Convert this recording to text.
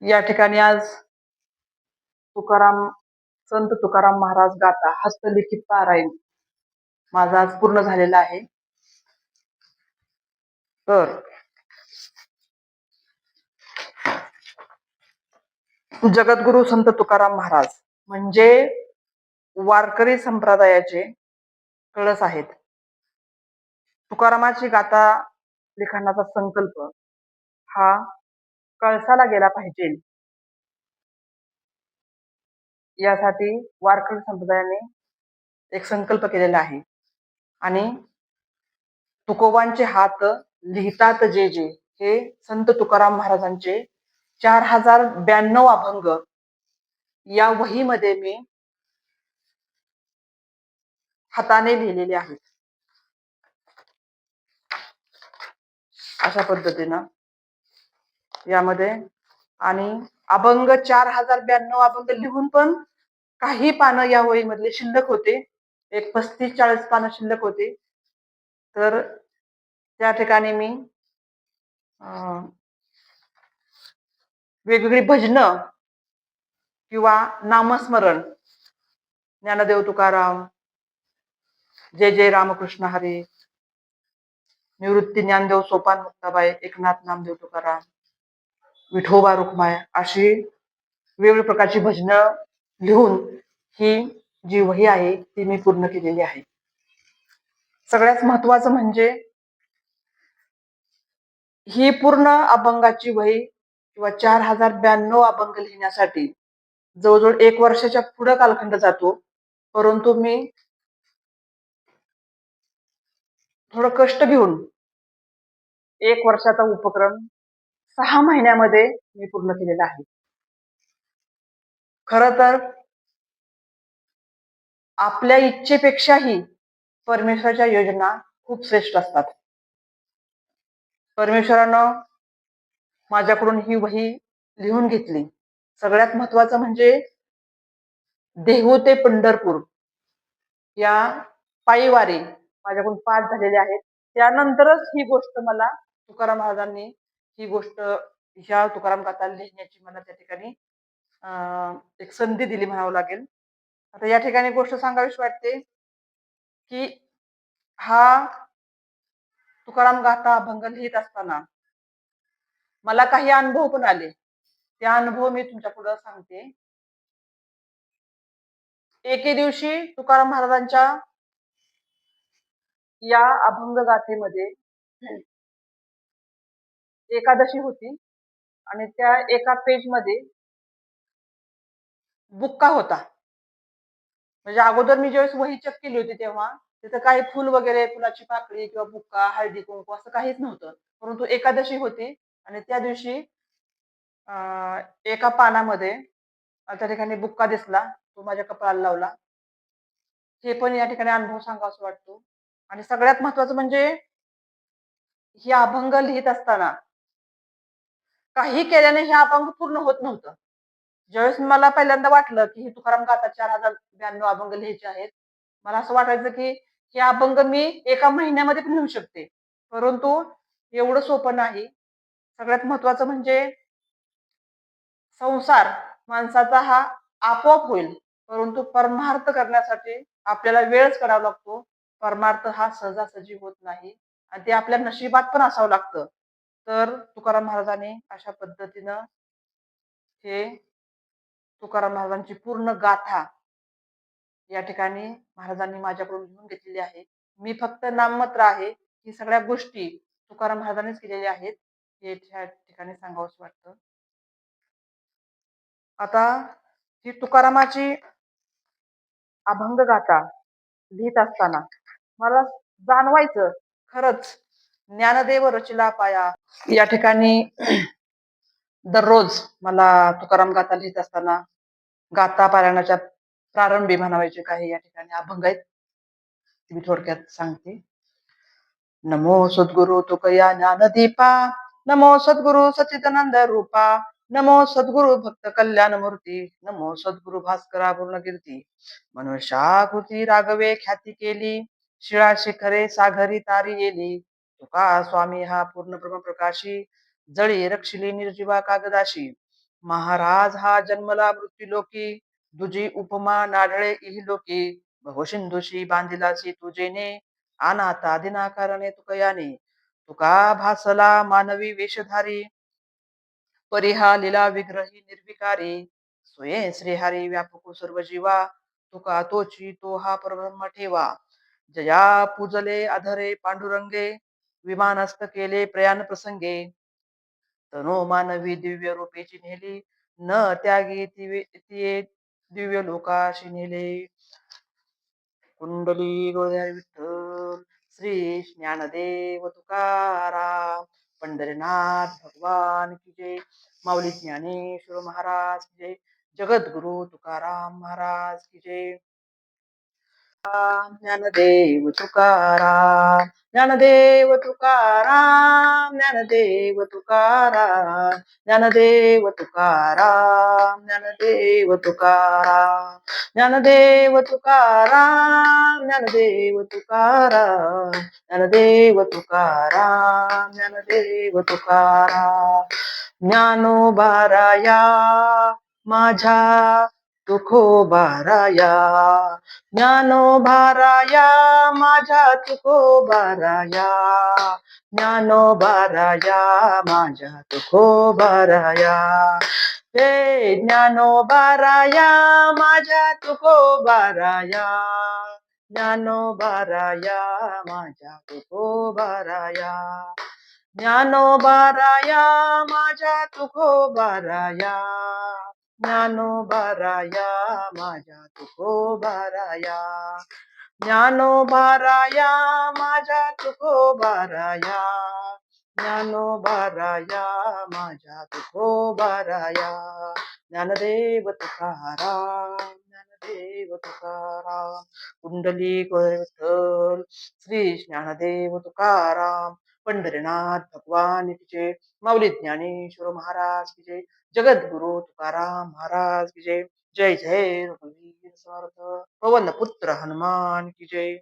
या ठिकाणी आज तुकाराम संत तुकाराम महाराज गाथा हस्तलिखित पारायण माझा आज पूर्ण झालेला आहे. तर जगद्गुरु संत तुकाराम महाराज म्हणजे वारकरी संप्रदायाचे कळस आहेत. तुकारामाची गाथा लिखाणाचा संकल्प हा कळसाला गेला पाहिजे यासाठी वारकरी संप्रदायाने एक संकल्प केलेला आहे. आणि तुकोबांचे हात लिहितात जे जे हे संत तुकाराम महाराजांचे 4092 अभंग या वहीमध्ये मी हाताने लिहिलेले आहेत. अशा पद्धतीनं यामध्ये आणि अभंग 4092 अभंग लिहून पण काही पानं या वहीमधले शिल्लक होते. एक 35-40 पानं शिल्लक होते. तर त्या ठिकाणी मी वेगवेगळी भजनं किंवा नामस्मरण ज्ञानदेव तुकाराम, जय जय रामकृष्ण हरी, निवृत्ती ज्ञानदेव सोपान मुक्ताबाई, एकनाथ नामदेव तुकाराम, विठोबा रुक्माय अशी वेगवेगळ्या प्रकारची भजनं लिहून ही जी वही आहे ती मी पूर्ण केलेली आहे. सगळ्यात महत्वाचं म्हणजे ही पूर्ण अभंगाची वही किंवा 4092 अभंग लिहिण्यासाठी जवळजवळ 1 वर्षाच्या पुढे कालखंड जातो. परंतु मी थोडं कष्ट घेऊन 1 वर्षाचा उपक्रम 6 महिन्यामध्ये मी पूर्ण केलेला आहे. खरं तर आपल्या इच्छेपेक्षाही परमेश्वराच्या योजना खूप श्रेष्ठ असतात. परमेश्वरानं माझ्याकडून ही वही लिहून घेतली. सगळ्यात महत्वाचं म्हणजे देहू ते पंढरपूर या पायीवारी माझ्याकडून 5 झालेले आहेत. त्यानंतरच ही गोष्ट मला तुकाराम महाराजांनी ही गोष्ट ह्या तुकाराम गाथा लिहिण्याची मला त्या ठिकाणी एक संधी दिली म्हणावं लागेल. आता या ठिकाणी गोष्ट सांगावीशी वाटते की हा तुकाराम गाथा अभंग लिहित असताना मला काही अनुभव पण आले. त्या अनुभव मी तुमच्या पुढे सांगते. एके दिवशी तुकाराम महाराजांच्या या अभंग गाथेमध्ये एकादशी होती आणि त्या एका पेजमध्ये बुक्का होता. म्हणजे अगोदर मी ज्यावेळेस वही चेक केली होती तेव्हा तिथं काही फुल वगैरे, फुलाची पाकळी किंवा बुक्का, हळदी कुंकू असं काहीच नव्हतं. परंतु एकादशी होती आणि त्या दिवशी एका पानामध्ये त्या ठिकाणी बुक्का दिसला. तो माझ्या कपाळाला लावला. हे पण या ठिकाणी अनुभव सांगावासा वाटतो. आणि सगळ्यात महत्वाचं म्हणजे हे अभंग लिहित असताना काही केल्याने हे अभंग पूर्ण होत नव्हतं. ज्यावेळेस मला पहिल्यांदा वाटलं की ही तुकाराम गाथा 4092 अभंग लिहायचे आहेत, मला असं वाटायचं की हे अभंग मी एका महिन्यामध्ये पण लिहू शकते. परंतु एवढं सोपं नाही. सगळ्यात महत्वाचं म्हणजे संसार माणसाचा हा आपोआप होईल, परंतु परमार्थ करण्यासाठी आपल्याला वेळच करावा लागतो. परमार्थ हा सहजासहजी होत नाही आणि ते आपल्या नशिबात पण असावं लागतं. तर तुकाराम महाराजांनी अशा पद्धतीनं हे तुकाराम महाराजांची पूर्ण गाथा या ठिकाणी महाराजांनी माझ्याकडून लिहून घेतलेली आहे. मी फक्त नाममात्र आहे. ही सगळ्या गोष्टी तुकाराम महाराजांनीच केलेल्या आहेत. हे या ठिकाणी सांगावंसं वाटतं. आता ही तुकारामाची अभंग गाथा लिहित असताना मला जाणवायचं खरंच ज्ञानदेव रचिला पाया. या ठिकाणी दररोज मला तुकाराम गाथा लिहित असताना गाथा पारायणाच्या प्रारंभी म्हणावायचे काही या ठिकाणी अभंग आहेत. मी थोडक्यात सांगते. नमो सद्गुरु तुकया ज्ञानदीपा, नमो सद्गुरु सच्चिदानंद रूपा, नमो सद्गुरु भक्त कल्याण मूर्ती, नमो सद्गुरु भास्करा पूर्णकीर्ती. मनुष्याकृती राघवे ख्याती केली, शिळा शिखरे सागरी तारी येली. तुका स्वामी हा पूर्ण ब्रह्मप्रकाशी, जळी रक्षिली निर्जीवा कागदाशी. महाराज हा जन्मला मृत्यूलोकी, दुजी उपमा नाढळे इहलोकी. भवसिंधूशी बांधिलासी तुझेने, अनाथा दिनाकारणे तुकयाने. तुका भासला मानवी वेशधारी, परिहा लीला विग्रही निर्विकारी. स्वयं श्रीहरी व्यापकू सर्व जीवा, तुका तोची तो हा परब्रह्म ठेवा. जया पूजले अधरे पांडुरंगे, विमानस्थ केले प्रयाण प्रसंगे. तनो मानवी दिव्य रूपेची नेली, न त्यागी तिये दिव्य लोकाशी नेले. कुंडली गोळ्या विठ्ठल, श्री ज्ञानदेव तुकाराम, पंढरीनाथ भगवान की जय. माऊली ज्ञानेश्वर महाराज की जय. जगद्गुरु तुकाराम महाराज की जय. ज्ञानदेव तुकाराम, ज्ञानदेव तुकाराम, ज्ञानदेव तुकाराम, ज्ञानदेव तुकाराम, ज्ञानदेव तुकाराम, ज्ञानदेव तुकाराम, ज्ञानदेव तुकाराम, ज्ञानदेव तुकाराम, ज्ञानदेव तुकाराम. ज्ञानोबाराया माझ्या तुकोबाराया, ज्ञानोबाराया माझ्या तुकोबाराया, ज्ञानोबाराया माझ्या तुकोबाराया. हे ज्ञानोबाराया माझ्या तुकोबाराया, ज्ञानोबाराया माझ्या तुकोबाराया, ज्ञानोबाराया माझ्या तुकोबाराया, ज्ञानोबाराया माझ्या तुकोबाराया, ज्ञानोबाराया माझ्या तुकोबाराया, ज्ञानोबाराया माझ्या तुकोबाराया. ज्ञानदेव तुकाराम, ज्ञानदेव तुकाराम. कुंडली विठ्ठल, श्री ज्ञानदेव तुकाराम, पंढरीनाथ भगवान की जय. माऊली ज्ञानेश्वर महाराज की जय. जगद्गुरु तुकाराम महाराज की जय. जय जय रघुवीर समर्थ. पवन पुत्र हनुमान की जय.